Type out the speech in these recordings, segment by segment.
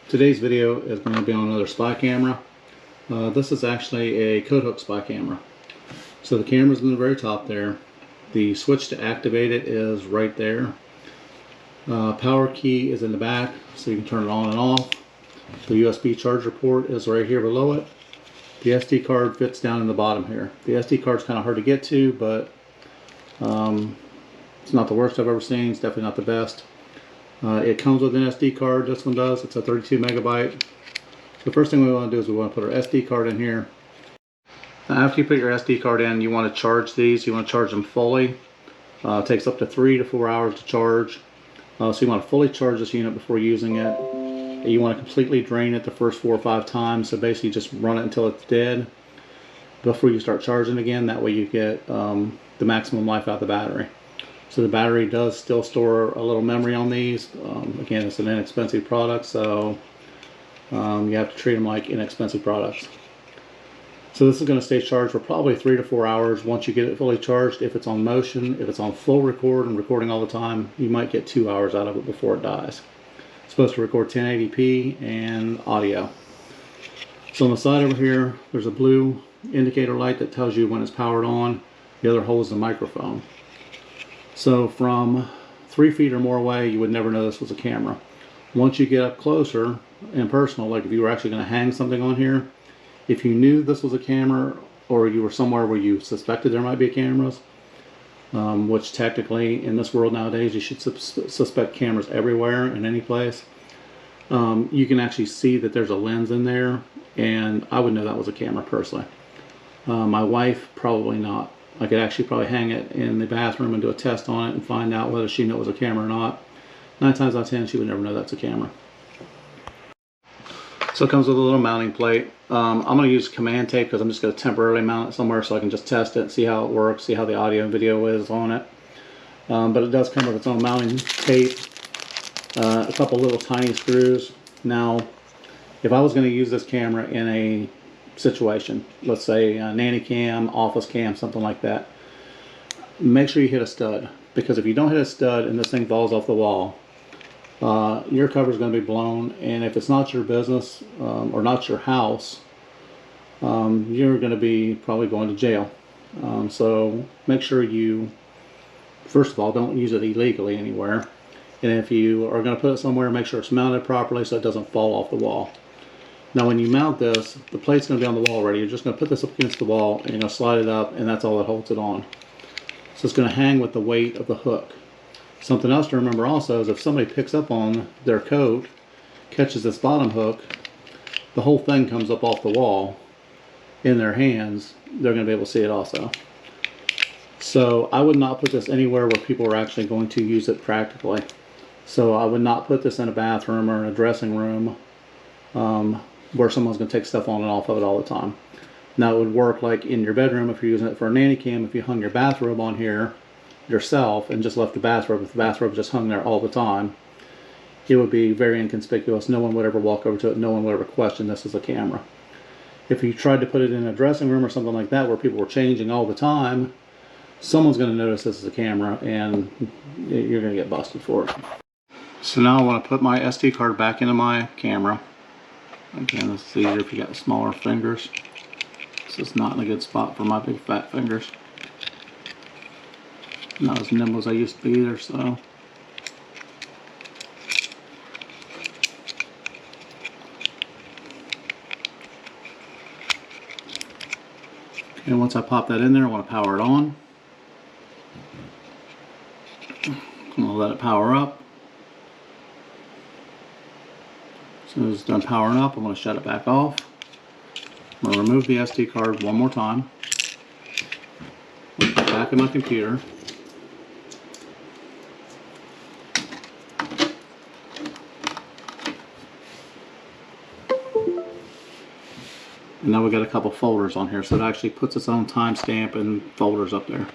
Today's video is going to be on another spy camera. This is actually a coat hook spy camera. So the camera's in the very top there. The switch to activate it is right there. Power key is in the back, so you can turn it on and off. The USB charger port is right here below it. The SD card fits down in the bottom here. The SD card's kind of hard to get to, but it's not the worst I've ever seen. It's definitely not the best. It comes with an SD card. This one does. It's a 32 megabyte. So the first thing we want to do is we want to put our SD card in here. Now after you put your SD card in, you want to charge these. You want to charge them fully. It takes up to 3 to 4 hours to charge. So you want to fully charge this unit before using it. You want to completely drain it the first 4 or 5 times. So basically just run it until it's dead before you start charging again. That way you get the maximum life out of the battery. So the battery does still store a little memory on these. Again, it's an inexpensive product, so you have to treat them like inexpensive products. So this is going to stay charged for probably 3 to 4 hours once you get it fully charged. If it's on motion, if it's on full record and recording all the time, you might get 2 hours out of it before it dies. It's supposed to record 1080p and audio. So on the side over here, there's a blue indicator light that tells you when it's powered on. The other holds the microphone. So from 3 feet or more away, you would never know this was a camera. Once you get up closer and personal, like if you were actually going to hang something on here, if you knew this was a camera or you were somewhere where you suspected there might be cameras, which technically in this world nowadays you should suspect cameras everywhere in any place, you can actually see that there's a lens in there, and I would know that was a camera personally. My wife, probably not. I could actually probably hang it in the bathroom and do a test on it and find out whether she knew it was a camera or not. 9 times out of 10, she would never know that's a camera. So it comes with a little mounting plate. I'm going to use command tape because I'm just going to temporarily mount it somewhere so I can just test it, see how it works, see how the audio and video is on it. But it does come with its own mounting tape, a couple little tiny screws. Now, if I was going to use this camera in a situation, let's say a nanny cam, office cam, something like that, make sure you hit a stud, because if you don't hit a stud and this thing falls off the wall, your cover is going to be blown, and if it's not your business or not your house, you're going to be probably going to jail. So make sure you, first of all, don't use it illegally anywhere, and if you are going to put it somewhere, make sure it's mounted properly so it doesn't fall off the wall. Now when you mount this, the plate's going to be on the wall already. You're just going to put this up against the wall and you're going to slide it up, and that's all that holds it on. So it's going to hang with the weight of the hook. Something else to remember also is if somebody picks up on their coat, catches this bottom hook, the whole thing comes up off the wall in their hands. They're going to be able to see it also. So I would not put this anywhere where people are actually going to use it practically. So I would not put this in a bathroom or in a dressing room where someone's going to take stuff on and off of it all the time. Now it would work like in your bedroom if you're using it for a nanny cam. If you hung your bathrobe on here yourself and just left the bathrobe, if the bathrobe just hung there all the time, it would be very inconspicuous. No one would ever walk over to it. No one would ever question this as a camera. If you tried to put it in a dressing room or something like that where people were changing all the time, someone's going to notice this is a camera and you're going to get busted for it. So now I want to put my SD card back into my camera. Again, this is easier if you got smaller fingers. This is not in a good spot for my big fat fingers. Not as nimble as I used to be either, so. And once I pop that in there, I want to power it on. I'm going to let it power up. As soon as it's done powering up, I'm going to shut it back off. I'm going to remove the SD card one more time. Put it back in my computer. And now we've got a couple folders on here, so it actually puts its own timestamp and folders up there.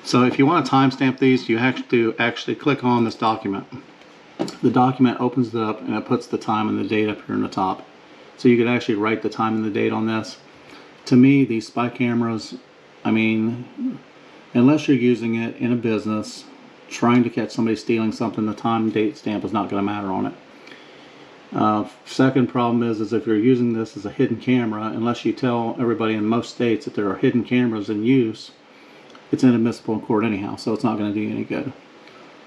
So if you want to timestamp these, you have to actually click on this document. The document opens it up and it puts the time and the date up here in the top. So you can actually write the time and the date on this. To me, these spy cameras, I mean, unless you're using it in a business, trying to catch somebody stealing something, the time and date stamp is not going to matter on it. Second problem is if you're using this as a hidden camera, unless you tell everybody in most states that there are hidden cameras in use, it's inadmissible in court anyhow, so it's not going to do you any good.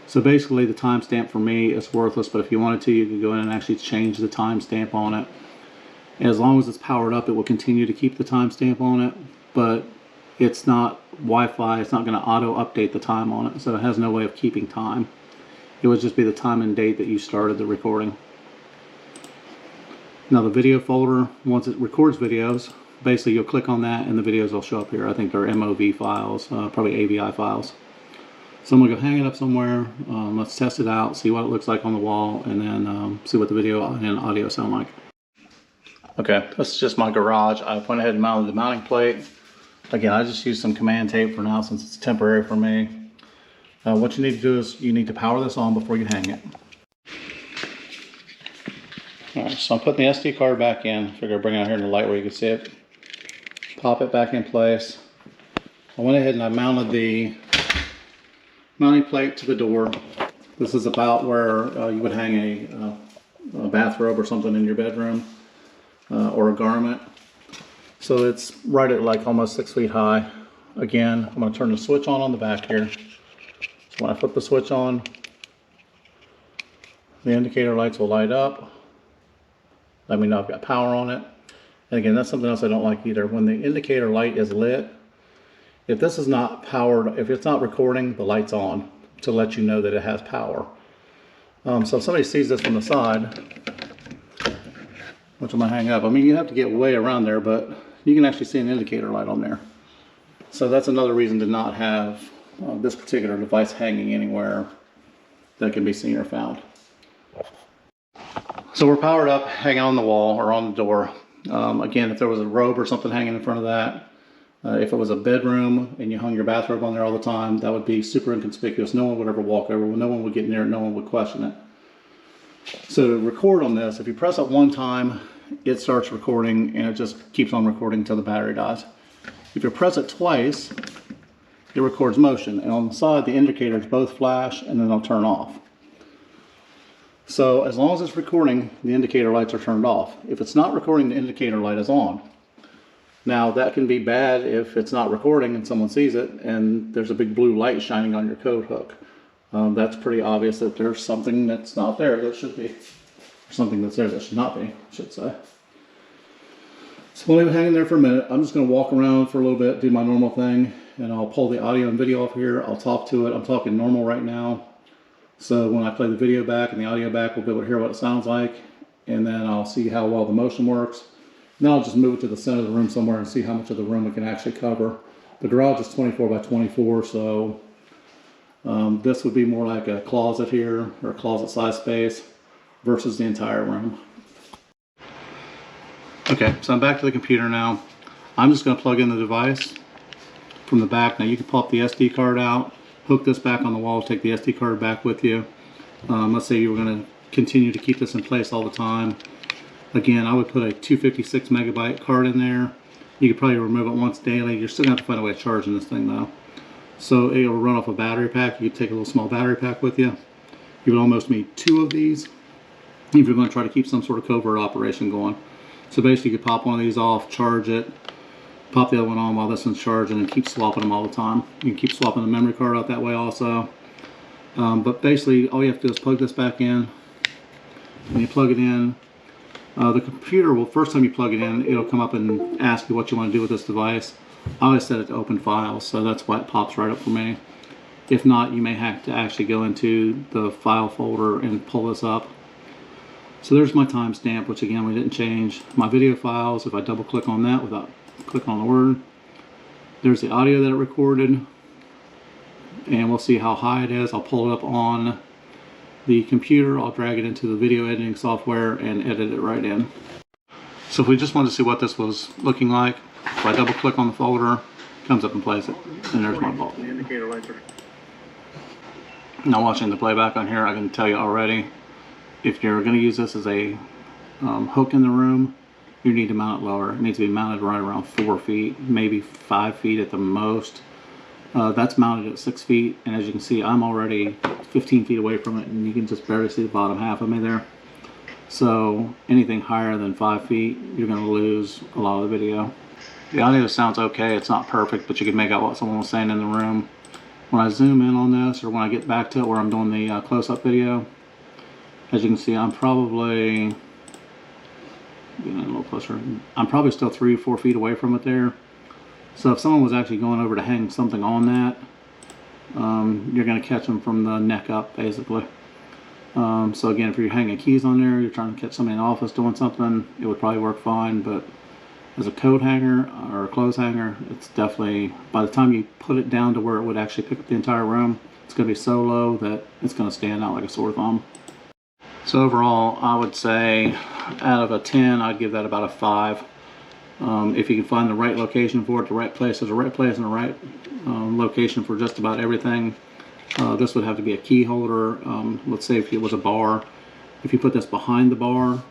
So basically the timestamp for me is worthless, but if you wanted to, you could go in and actually change the timestamp on it. And as long as it's powered up, it will continue to keep the timestamp on it, but it's not Wi-Fi, it's not going to auto-update the time on it, so it has no way of keeping time. It would just be the time and date that you started the recording. Now the video folder, once it records videos, basically you'll click on that and the videos will show up here. I think they're MOV files, probably AVI files. So I'm going to go hang it up somewhere. Let's test it out, see what it looks like on the wall, and then see what the video and audio sound like. Okay, this is just my garage. I went ahead and mounted the mounting plate. Again, I just used some command tape for now since it's temporary for me. What you need to do is you need to power this on before you hang it. Alright, so I'm putting the SD card back in. Figure I'll bring it out here in the light where you can see it. Pop it back in place. I went ahead and I mounted the mounting plate to the door. This is about where you would hang a bathrobe or something in your bedroom, or a garment. So it's right at like almost 6 feet high. Again, I'm going to turn the switch on the back here. So when I flip the switch on, the indicator lights will light up. Let me know I've got power on it. And again, that's something else I don't like either. When the indicator light is lit, if this is not powered, if it's not recording, the light's on to let you know that it has power. So if somebody sees this from the side, which I'm going to hang up, I mean, you have to get way around there, but you can actually see an indicator light on there. So that's another reason to not have this particular device hanging anywhere that can be seen or found. So we're powered up, hanging on the wall or on the door. Again, if there was a robe or something hanging in front of that, if it was a bedroom and you hung your bathrobe on there all the time, that would be super inconspicuous. No one would ever walk over, no one would get near it, no one would question it. So to record on this, if you press it one time, it starts recording and it just keeps on recording until the battery dies. If you press it twice, it records motion, and on the side the indicators both flash and then they'll turn off. So as long as it's recording, the indicator lights are turned off. If it's not recording, the indicator light is on. Now that can be bad if it's not recording and someone sees it and there's a big blue light shining on your coat hook. That's pretty obvious that there's something that's not there that should be. Or something that's there that should not be, I should say. So we'll leave it hanging there for a minute. I'm just going to walk around for a little bit, do my normal thing, and I'll pull the audio and video off here. I'll talk to it. I'm talking normal right now. So when I play the video back and the audio back, we'll be able to hear what it sounds like. And then I'll see how well the motion works. Then I'll just move it to the center of the room somewhere and see how much of the room it can actually cover. The garage is 24 by 24, so this would be more like a closet here, or a closet size space, versus the entire room. Okay, so I'm back to the computer now. I'm just going to plug in the device from the back. Now you can pop the SD card out, hook this back on the wall, take the SD card back with you. Let's say you were going to continue to keep this in place all the time. Again, I would put a 256 megabyte card in there. You could probably remove it once daily. You're still going to have to find a way of charging this thing though. So it will run off a battery pack. You could take a little small battery pack with you. You would almost need 2 of these if you're going to try to keep some sort of covert operation going. So basically you could pop one of these off, charge it, pop the other one on while this one's charging, and keep swapping them all the time. You can keep swapping the memory card out that way also. But basically all you have to do is plug this back in, and you plug it in. The computer will, first time you plug it in, it'll come up and ask you what you want to do with this device. I always set it to open files, so that's why it pops right up for me. If not, you may have to actually go into the file folder and pull this up. So there's my timestamp, which again we didn't change. My video files, if I double click on that without clicking on the word, there's the audio that it recorded, and we'll see how high it is. I'll pull it up on the computer, I'll drag it into the video editing software and edit it right in. So if we just wanted to see what this was looking like, if I double click on the folder, it comes up and plays it, and there's my ball. Now watching the playback on here, I can tell you already, if you're going to use this as a hook in the room, you need to mount it lower. It needs to be mounted right around 4 feet, maybe 5 feet at the most. That's mounted at 6 feet, and as you can see, I'm already 15 feet away from it, and you can just barely see the bottom half of me there. So anything higher than 5 feet, you're going to lose a lot of the video. The audio sounds okay. It's not perfect, but you can make out what someone was saying in the room. When I zoom in on this, or when I get back to it where I'm doing the close-up video, as you can see, I'm probably getting a little closer. I'm probably still 3 or 4 feet away from it there. So if someone was actually going over to hang something on that, you're going to catch them from the neck up, basically. So again, if you're hanging keys on there, you're trying to catch somebody in the office doing something, it would probably work fine. But as a coat hanger or a clothes hanger, it's definitely, by the time you put it down to where it would actually pick up the entire room, it's going to be so low that it's going to stand out like a sore thumb. So overall, I would say out of a 10, I'd give that about a 5. If you can find the right location for it, the right place, there's a right place and the right location for just about everything. This would have to be a key holder. Let's say if it was a bar, if you put this behind the bar,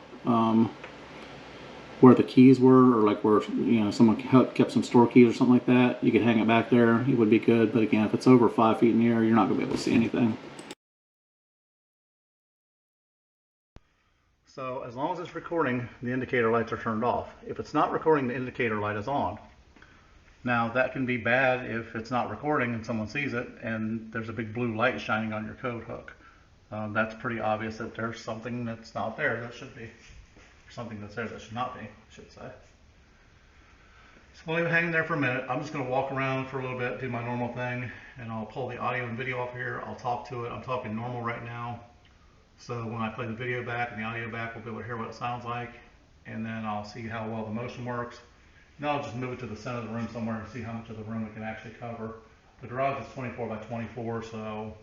where the keys were, or like where, you know, someone kept some store keys or something like that, you could hang it back there. It would be good. But again, if it's over 5 feet in the air, you're not going to be able to see anything. So as long as it's recording, the indicator lights are turned off. If it's not recording, the indicator light is on. Now that can be bad if it's not recording and someone sees it and there's a big blue light shining on your coat hook. That's pretty obvious that there's something that's not there that should be. Something that's there that should not be, I should say. So I'll leave it hanging there for a minute. I'm just going to walk around for a little bit, do my normal thing, and I'll pull the audio and video off here. I'll talk to it. I'm talking normal right now. So when I play the video back and the audio back, we'll be able to hear what it sounds like. And then I'll see how well the motion works. Then I'll just move it to the center of the room somewhere and see how much of the room it can actually cover. The garage is 24 by 24, so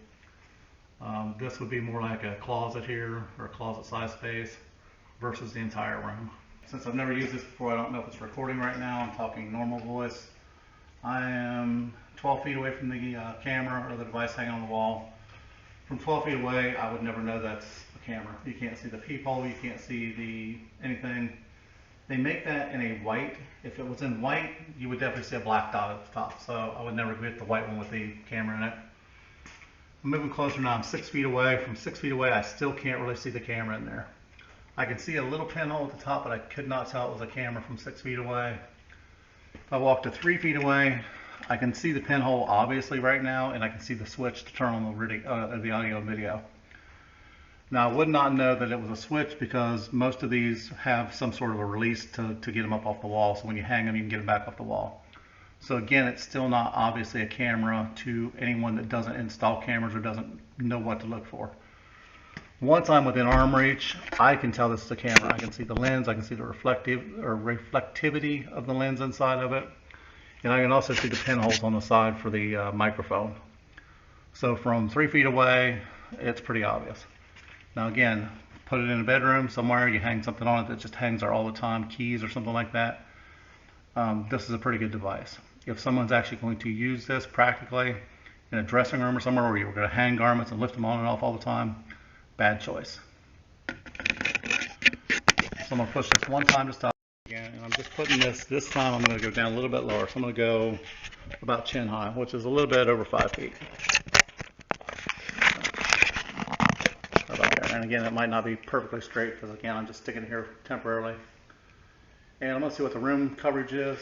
this would be more like a closet here, or a closet size space, versus the entire room. Since I've never used this before, I don't know if it's recording right now. I'm talking normal voice. I am 12 feet away from the camera or the device hanging on the wall. From 12 feet away, I would never know that's a camera. You can't see the peephole, you can't see anything. They make that in a white. If it was in white, you would definitely see a black dot at the top. So I would never get the white one with the camera in it. I'm moving closer now. I'm 6 feet away. From 6 feet away, I still can't really see the camera in there. I can see a little pinhole at the top, but I could not tell it was a camera from 6 feet away. If I walk to 3 feet away, I can see the pinhole obviously right now, and I can see the switch to turn on the audio and video. Now I would not know that it was a switch because most of these have some sort of a release to get them up off the wall, so when you hang them you can get them back off the wall. So again, it's still not obviously a camera to anyone that doesn't install cameras or doesn't know what to look for. Once I'm within arm reach, I can tell this is a camera. I can see the lens, I can see the reflectivity of the lens inside of it, and I can also see the pinholes on the side for the microphone. So from 3 feet away, it's pretty obvious. Now again, put it in a bedroom somewhere, you hang something on it that just hangs there all the time, keys or something like that. This is a pretty good device. If someone's actually going to use this practically in a dressing room or somewhere where you're going to hang garments and lift them on and off all the time, bad choice. So I'm going to push this one time to stop again, and I'm just putting this time I'm going to go down a little bit lower. So I'm going to go about chin high, which is a little bit over 5 feet. About there. And again, it might not be perfectly straight because again, I'm just sticking it here temporarily. And I'm going to see what the room coverage is.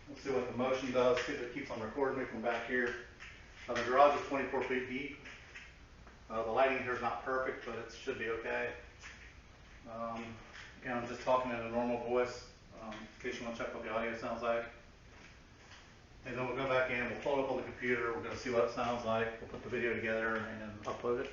Let's see what the motion does, see if it keeps on recording me from back here. The garage is 24 feet deep. The lighting here is not perfect, but it should be okay. Again, I'm just talking in a normal voice in case you want to check what the audio sounds like. And then we'll go back in, we'll pull it up on the computer, we're going to see what it sounds like, we'll put the video together and upload it.